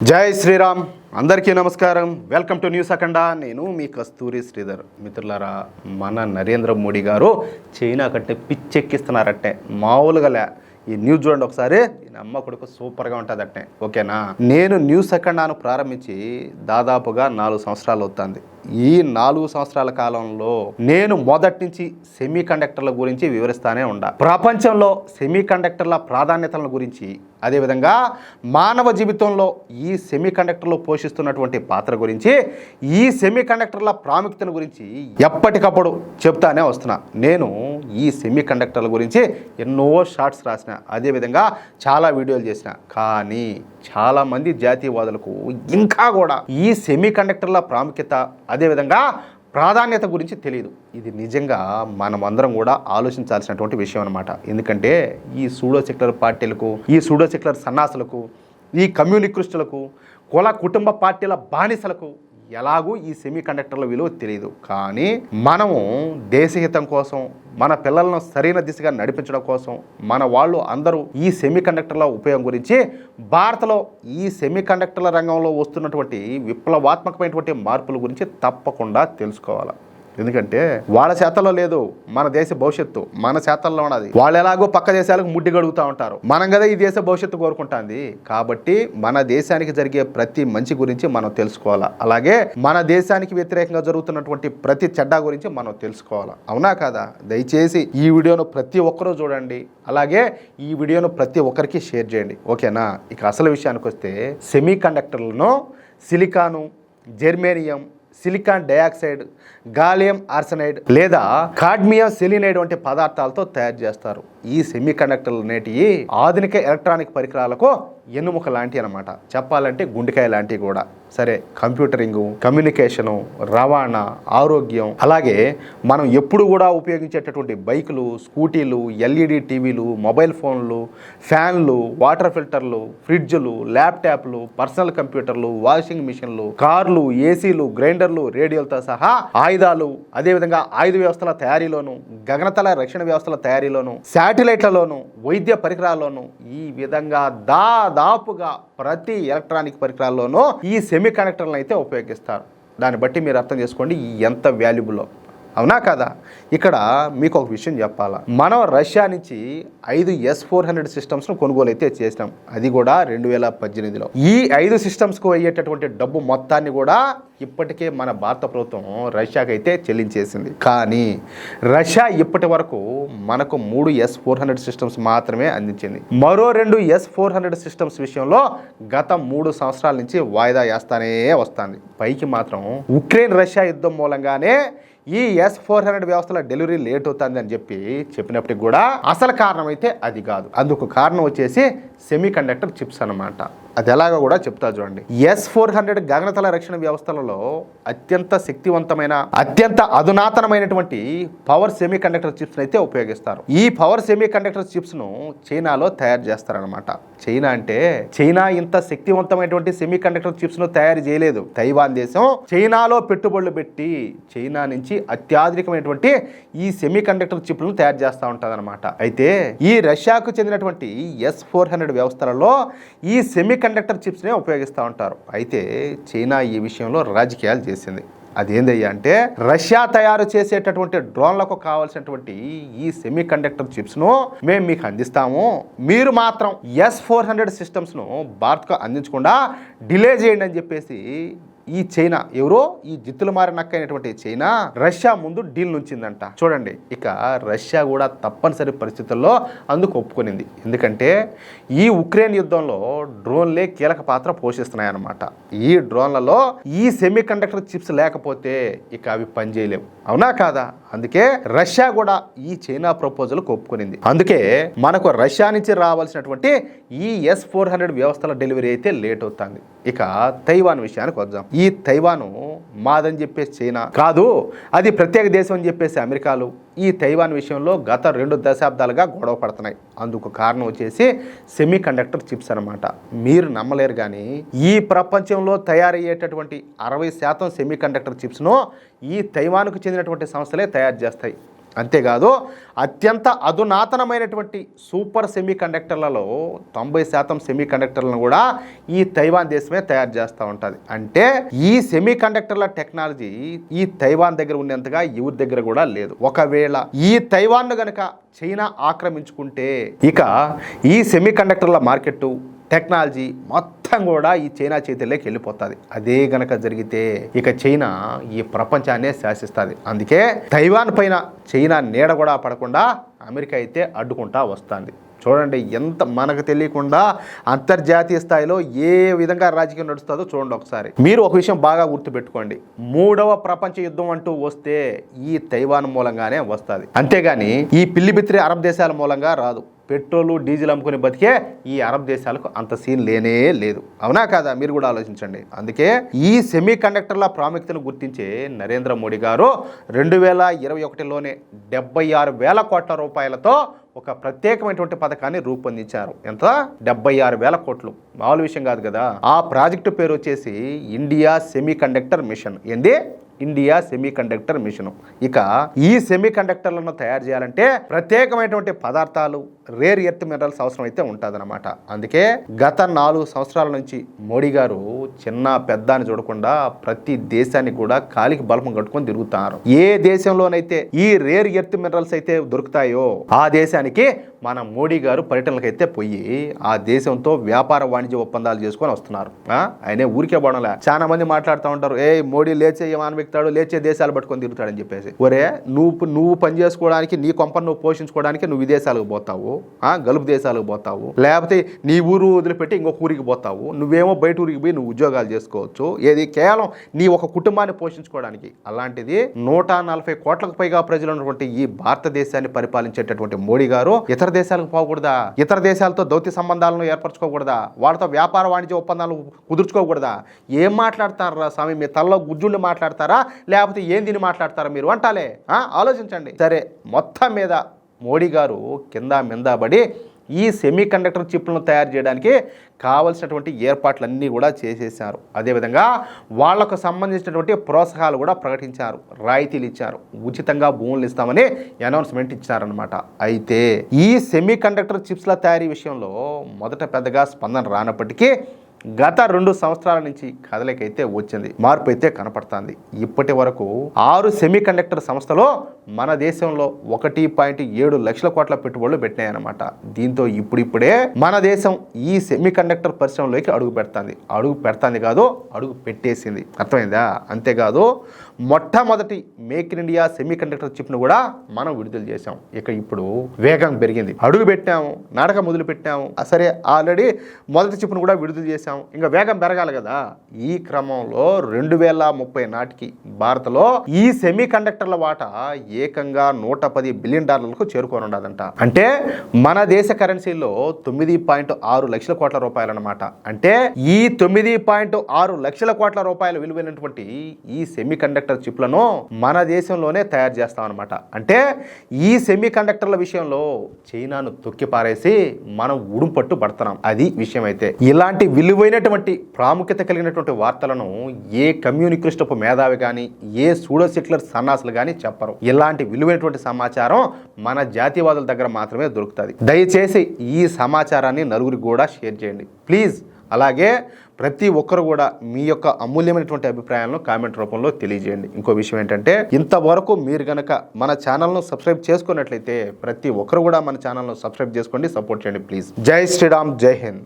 జై శ్రీరామ్ అందరికీ నమస్కారం. వెల్కమ్ టు న్యూస్ అఖండ. నేను మీ కస్తూరి శ్రీధర్. మిత్రులారా, మన నరేంద్ర మోడీ గారు చైనా కంటే పిచ్చెక్కిస్తున్నారట్టే, మామూలుగా లే. ఈ న్యూస్ చూడండి ఒకసారి. అమ్మ కొడుకు సూపర్గా ఉంటుంది అట్టే, ఓకేనా? నేను న్యూస్ అఖండాను ప్రారంభించి దాదాపుగా 4 సంవత్సరాలు అవుతుంది. ఈ 4 సంవత్సరాల కాలంలో నేను మొదటి నుంచి సెమీ కండక్టర్ల గురించి వివరిస్తానే ఉండా. ప్రపంచంలో సెమీ కండక్టర్ల ప్రాధాన్యతల గురించి, అదేవిధంగా మానవ జీవితంలో ఈ సెమీ కండక్టర్లు పోషిస్తున్నటువంటి పాత్ర గురించి, ఈ సెమీ కండక్టర్ల ప్రాముఖ్యతను గురించి ఎప్పటికప్పుడు చెప్తానే వస్తున్నా. నేను ఈ సెమీ కండక్టర్ల గురించి ఎన్నో షార్ట్స్ రాసిన, అదేవిధంగా చాలా వీడియోలు చేసిన. కానీ చాలామంది జాతీయవాదులకు ఇంకా కూడా ఈ సెమీ కండక్టర్ల ప్రాముఖ్యత, అదేవిధంగా ప్రాధాన్యత గురించి తెలియదు. ఇది నిజంగా మనమందరం కూడా ఆలోచించాల్సినటువంటి విషయం అన్నమాట. ఎందుకంటే ఈ సూడో సెక్యులర్ పార్టీలకు, ఈ సూడో సెక్యులర్ సన్నాసులకు, ఈ కమ్యూనిస్టులకు, కుల కుటుంబ పార్టీల బానిసలకు ఎలాగూ ఈ సెమీ కండక్టర్ల విలువ తెలియదు. కానీ మనము దేశహితం కోసం, మన పిల్లలను సరైన దిశగా నడిపించడం కోసం, మన వాళ్ళు అందరూ ఈ సెమీ కండక్టర్ల ఉపయోగం గురించి, భారత్లో ఈ సెమీ కండక్టర్ల రంగంలో వస్తున్నటువంటి విప్లవాత్మకమైనటువంటి మార్పుల గురించి తప్పకుండా తెలుసుకోవాలి. ఎందుకంటే వాళ్ళ చేతల్లో లేదు మన దేశ భవిష్యత్తు, మన చేతల్లో ఉన్నది. వాళ్ళు ఎలాగో పక్క దేశాలకు ముడ్డి గడుగుతూ ఉంటారు, మనం కదా ఈ దేశ భవిష్యత్తు కోరుకుంటుంది. కాబట్టి మన దేశానికి జరిగే ప్రతి మంచి గురించి మనం తెలుసుకోవాలా, అలాగే మన దేశానికి వ్యతిరేకంగా జరుగుతున్నటువంటి ప్రతి చెడ్డ గురించి మనం తెలుసుకోవాలా. అవునా కాదా? దయచేసి ఈ వీడియోను ప్రతి ఒక్కరూ చూడండి, అలాగే ఈ వీడియోను ప్రతి ఒక్కరికి షేర్ చేయండి, ఓకేనా? ఇక అసలు విషయానికి వస్తే, సెమీ కండక్టర్లను సిలికాను, germanium, silicon dioxide, gallium arsenide లేదా కాడ్మియం సెలినైడ్ వంటి పదార్థాలతో తయారు చేస్తారు. ఈ సెమీ కండక్టర్లు నేటివి ఆధునిక ఎలక్ట్రానిక్ పరికరాలకు ఎన్నుముక లాంటివి అనమాట. చెప్పాలంటే గుండెకాయ లాంటివి కూడా. సరే, కంప్యూటరింగు, కమ్యూనికేషను, రవాణా, ఆరోగ్యం, అలాగే మనం ఎప్పుడు కూడా ఉపయోగించేటటువంటి బైకులు, స్కూటీలు, ఎల్ఈడి టీవీలు, మొబైల్ ఫోన్లు, ఫ్యాన్లు, వాటర్ ఫిల్టర్లు, ఫ్రిడ్జ్లు, ల్యాప్టాప్లు, పర్సనల్ కంప్యూటర్లు, వాషింగ్ మిషన్లు, కార్లు, ఏసీలు, గ్రైండర్లు, రేడియోలతో సహా ఆయుధాలు, అదేవిధంగా ఆయుధ వ్యవస్థల తయారీలోను, గగనతల రక్షణ వ్యవస్థల తయారీలోను, శాటిలైట్లలోను, వైద్య పరికరాల్లోను, ఈ విధంగా దాదాపుగా ప్రతి ఎలక్ట్రానిక్ పరికరాల్లోనూ ఈ సెమీ కండక్టర్లను అయితే ఉపయోగిస్తారు. దాన్ని బట్టి మీరు అర్థం చేసుకోండి ఎంత వాల్యుబుల్లో. అవునా కదా? ఇక్కడ మీకు ఒక విషయం చెప్పాలా. మనం రష్యా నుంచి 5 S-400 సిస్టమ్స్ను కొనుగోలు అయితే చేసినాం, అది కూడా 2018లో. ఈ 5 సిస్టమ్స్కు అయ్యేటటువంటి డబ్బు మొత్తాన్ని కూడా ఇప్పటికే మన భారత ప్రభుత్వం రష్యాకి అయితే చెల్లించేసింది. కానీ రష్యా ఇప్పటి వరకు మనకు 3 S-400 సిస్టమ్స్ మాత్రమే అందించింది. మరో 2 S-400 సిస్టమ్స్ విషయంలో గత 3 సంవత్సరాల నుంచి వాయిదా వేస్తానే వస్తుంది. పైకి మాత్రం ఉక్రెయిన్ రష్యా యుద్ధం మూలంగానే ఈ S-400 వ్యవస్థల డెలివరీ లేట్ అవుతుంది అని చెప్పినప్పటికి కూడా అసలు కారణం అయితే అది కాదు. అందుకు కారణం వచ్చేసి సెమీ కండక్టర్ చిప్స్ అన్నమాట. అది ఎలాగో కూడా చెప్తా చూడండి. S-400 గగనతల రక్షణ వ్యవస్థలలో అత్యంత శక్తివంతమైన, అత్యంత అధునాతనమైనటువంటి పవర్ సెమీ కండక్టర్ చిప్స్ అయితే ఉపయోగిస్తారు. ఈ పవర్ సెమీ కండక్టర్ చిప్స్ ను చైనాలో తయారు చేస్తారనమాట. చైనా అంటే, చైనా ఇంత శక్తివంతమైనటువంటి సెమీ కండక్టర్ చిప్స్ ను తయారు చేయలేదు. తైవాన్ దేశం చైనాలో పెట్టుబడులు పెట్టి చైనా నుంచి అత్యాధునికమైనటువంటి ఈ సెమీ కండక్టర్ చిప్లను తయారు చేస్తూ ఉంటుంది అనమాట. అయితే ఈ రష్యాకు చెందినటువంటి S-400 వ్యవస్థలలో ఈ సెమీ కండక్టర్ చిప్స్నే ఉపయోగిస్తూ ఉంటారు. అయితే చైనా ఈ విషయంలో రాజకీయాలు చేసింది. అదేందయ్యా అంటే, రష్యా తయారు చేసేటటువంటి డ్రోన్లకు కావాల్సినటువంటి ఈ సెమీ కండక్టర్ చిప్స్ను మేము మీకు అందిస్తాము, మీరు మాత్రం S-400 సిస్టమ్స్ను భారత్కు అందించకుండా డిలే చేయండి అని చెప్పేసి ఈ చైనా, ఎవరో ఈ జిత్తులు మారి నక్కైనటువంటి చైనా రష్యా ముందు డీల్ నుంచిందంట. చూడండి, ఇక రష్యా కూడా తప్పనిసరి పరిస్థితుల్లో అందుకు ఒప్పుకునింది. ఎందుకంటే ఈ ఉక్రెయిన్ యుద్ధంలో డ్రోన్లే కీలక పాత్ర పోషిస్తున్నాయి అన్నమాట. ఈ డ్రోన్లలో ఈ సెమీ కండక్టర్ చిప్స్ లేకపోతే ఇక అవి పనిచేయలేవు. అవునా కాదా? అందుకే రష్యా కూడా ఈ చైనా ప్రపోజల్కు ఒప్పుకునింది. అందుకే మనకు రష్యా నుంచి రావాల్సినటువంటి ఈ S-400 వ్యవస్థల డెలివరీ అయితే లేట్ అవుతుంది. ఇక తైవాన్ విషయానికి వద్దాం. ఈ తైవాను మాదని చెప్పేసి చైనా కాదు, అది ప్రత్యేక దేశం అని చెప్పేసి అమెరికాలు ఈ తైవాన్ విషయంలో గత 2 దశాబ్దాలుగా గొడవ పడుతున్నాయి. అందుకు కారణం వచ్చేసి సెమీ కండక్టర్ చిప్స్ అనమాట. మీరు నమ్మలేరు కానీ ఈ ప్రపంచంలో తయారయ్యేటటువంటి 60% సెమీ కండక్టర్ చిప్స్ను ఈ తైవాన్కు చెందినటువంటి సంస్థలే తయారు చేస్తాయి. అంతేకాదు అత్యంత అధునాతనమైనటువంటి సూపర్ సెమీ కండక్టర్లలో 90% సెమీ కండక్టర్లను కూడా ఈ తైవాన్ దేశమే తయారు చేస్తూ ఉంటుంది. అంటే ఈ సెమీ కండక్టర్ల టెక్నాలజీ ఈ తైవాన్ దగ్గర ఉన్నంతగా ఎవరి దగ్గర కూడా లేదు. ఒకవేళ ఈ తైవాన్ను గనక చైనా ఆక్రమించుకుంటే ఇక ఈ సెమీ కండక్టర్ల మార్కెట్ టెక్నాలజీ మొత్తం కూడా ఈ చైనా చేతుల్లోకి వెళ్ళిపోతుంది. అదే గనక జరిగితే ఇక చైనా ఈ ప్రపంచాన్నే శాసిస్తుంది. అందుకే తైవాన్ పైన చైనా నీడ కూడా పడకుండా అమెరికా అయితే అడ్డుకుంటా వస్తుంది. చూడండి ఎంత మనకు తెలియకుండా అంతర్జాతీయ స్థాయిలో ఏ విధంగా రాజకీయం నడుస్తుందో చూడండి ఒకసారి. మీరు ఒక విషయం బాగా గుర్తుపెట్టుకోండి, 3వ ప్రపంచ యుద్ధం అంటూ వస్తే ఈ తైవాన్ మూలంగానే వస్తుంది. అంతేగాని ఈ పిల్లిబిత్రి అరబ్ దేశాల మూలంగా రాదు. పెట్రోలు డీజిల్ అమ్ముకుని బతికే ఈ అరబ్ దేశాలకు అంత సీన్ లేనే లేదు. అవునా కాదా? మీరు కూడా ఆలోచించండి. అందుకే ఈ సెమీ కండక్టర్ల ప్రాముఖ్యతను గుర్తించే నరేంద్ర మోడీ గారు 2021లోనే 76,000 కోట్ల రూపాయలతో ఒక ప్రత్యేకమైనటువంటి పథకాన్ని రూపొందించారు. ఎంత? 76,000 కోట్లు. మామూలు విషయం కాదు కదా. ఆ ప్రాజెక్టు పేరు వచ్చేసి ఇండియా సెమీ కండక్టర్ మిషన్. ఏంది? India semiconductor mission. ఇక ఈ సెమీ కండక్టర్లను తయారు చేయాలంటే ప్రత్యేకమైనటువంటి పదార్థాలు, రేర్ ఎర్త్ మినరల్స్ అవసరం అయితే ఉంటుందన్నమాట. అందుకే గత 4 సంవత్సరాల నుంచి మోడీ గారు చిన్న పెద్ద అని చూడకుండా ప్రతి దేశాన్ని కూడా కాలికి బలపం కట్టుకొని తిరుగుతున్నారు. ఏ దేశంలోనైతే ఈ రేర్ ఎర్త్ మినరల్స్ అయితే దొరుకుతాయో ఆ దేశానికి మన మోడీ గారు పర్యటనలకైతే పోయి ఆ దేశంతో వ్యాపార వాణిజ్య ఒప్పందాలు చేసుకొని వస్తున్నారు. ఆయనే ఊరికే పోవడంలే. చాలా మంది మాట్లాడుతూ ఉంటారు, మోడీ లేచే మానవిక్తాడు, లేచే దేశాలు పట్టుకొని తిరుగుతాడని చెప్పేసి. ఒరే నువ్వు పని చేసుకోవడానికి, నీ కొంపను నువ్వు పోషించుకోవడానికి నువ్వు విదేశాలకు పోతావు, గల్ఫ్ దేశాలకు పోతావు, లేకపోతే నీ ఊరు వదిలిపెట్టి ఇంకొక ఊరికి పోతావు. నువ్వేమో బయట ఊరికి పోయి నువ్వు ఉద్యోగాలు చేసుకోవచ్చు. ఏది కేవలం నీ ఒక కుటుంబాన్ని పోషించుకోవడానికి. అలాంటిది 140 కోట్లకు పైగా ప్రజలు ఉన్నటువంటి ఈ భారతదేశాన్ని పరిపాలించేటటువంటి మోడీ గారు ఇతర దేశాలకు పోకూడదా? ఇతర దేశాలతో దౌత్య సంబంధాలను ఏర్పరచుకోకూడదా? వాళ్ళతో వ్యాపార వాణిజ్య ఒప్పందాలు కుదుర్చుకోకూడదా? ఏం మాట్లాడతారా స్వామి? మీ తలలో గుజ్జుండి మాట్లాడతారా, లేకపోతే ఏం తిని మాట్లాడతారా మీరు అంటాలే? ఆలోచించండి. సరే, మొత్తం మీద మోడీ గారు కింద మిందాబడి ఈ సెమీ కండక్టర్ చిప్లను తయారు చేయడానికి కావలసినటువంటి ఏర్పాట్లన్నీ కూడా చేసేసారు. అదేవిధంగా వాళ్లకు సంబంధించినటువంటి ప్రోత్సాహాలు కూడా ప్రకటించారు, రాయితీలు ఇచ్చారు, ఉచితంగా భూములు ఇస్తామని అనౌన్స్మెంట్ ఇచ్చారనమాట. అయితే ఈ సెమీ కండక్టర్ చిప్స్ల తయారీ విషయంలో మొదట పెద్దగా స్పందన రానప్పటికీ గత 2 సంవత్సరాల నుంచి కదలికైతే వచ్చింది, మార్పు అయితే కనపడుతుంది. ఇప్పటి వరకు 6 సెమీ కండక్టర్ సంస్థలో మన దేశంలో 1.7 లక్షల కోట్ల పెట్టుబడులు పెట్టినాయన్నమాట. దీంతో ఇప్పుడిప్పుడే మన దేశం ఈ సెమీ కండక్టర్ పరిశ్రమలోకి అడుగు పెడుతుంది కాదు, అడుగు పెట్టేసింది. అర్థమైందా? అంతేకాదు మొట్టమొదటి make in India semi conductor చిప్ను కూడా మనం విడుదల చేసాం. ఇక ఇప్పుడు వేగం పెరిగింది. అడుగు పెట్టాము, నాటకం మొదలు పెట్టాము. సరే, ఆల్రెడీ మొదటి చిప్ను కూడా విడుదల చేసాం. ఇంకా వేగం పెరగాలి కదా. ఈ క్రమంలో 2030 నాటికి భారత్లో ఈ సెమీ కండక్టర్ల వాటా ఏకంగా $110 బిలియన్ చేరుకోనుండదంట. అంటే మన దేశ కరెన్సీలో 9.6 లక్షల కోట్ల రూపాయలు అన్నమాట. అంటే ఈ 9.6 లక్షల కోట్ల రూపాయలు విలువైనటువంటి ఈ సెమీ కండక్టర్ చిప్లను మన దేశంలోనే తయారు చేస్తాం అనమాట. అంటే ఈ సెమీ కండక్టర్ల విషయంలో చైనాను తొక్కి పారేసి మనం ఉడుంపట్టు పడుతున్నాం. అది విషయం. అయితే ఇలాంటి విలువైనటువంటి ప్రాముఖ్యత కలిగినటువంటి వార్తలను ఏ కమ్యూనికేషనపు మేధావి కానీ, ఏ సూడో సెక్యులర్ సన్నాసులు కానీ చెప్పరు. ఇలాంటి విలువైనటువంటి సమాచారం మన జాతీయవాదుల దగ్గర మాత్రమే దొరుకుతుంది. దయచేసి ఈ సమాచారాన్ని నలుగురికి కూడా షేర్ చేయండి ప్లీజ్. అలాగే ప్రతి ఒక్కరు కూడా మీ యొక్క అమూల్యమైనటువంటి అభిప్రాయాలను కామెంట్ రూపంలో తెలియజేయండి. ఇంకో విషయం ఏంటంటే, ఇంతవరకు మీరు గనక మన ఛానల్ను సబ్స్క్రైబ్ చేసుకున్నట్లయితే ప్రతి ఒక్కరు కూడా మన ఛానల్ను సబ్స్క్రైబ్ చేసుకోండి, సపోర్ట్ చేయండి ప్లీజ్. జై శ్రీరామ్, జై హింద్.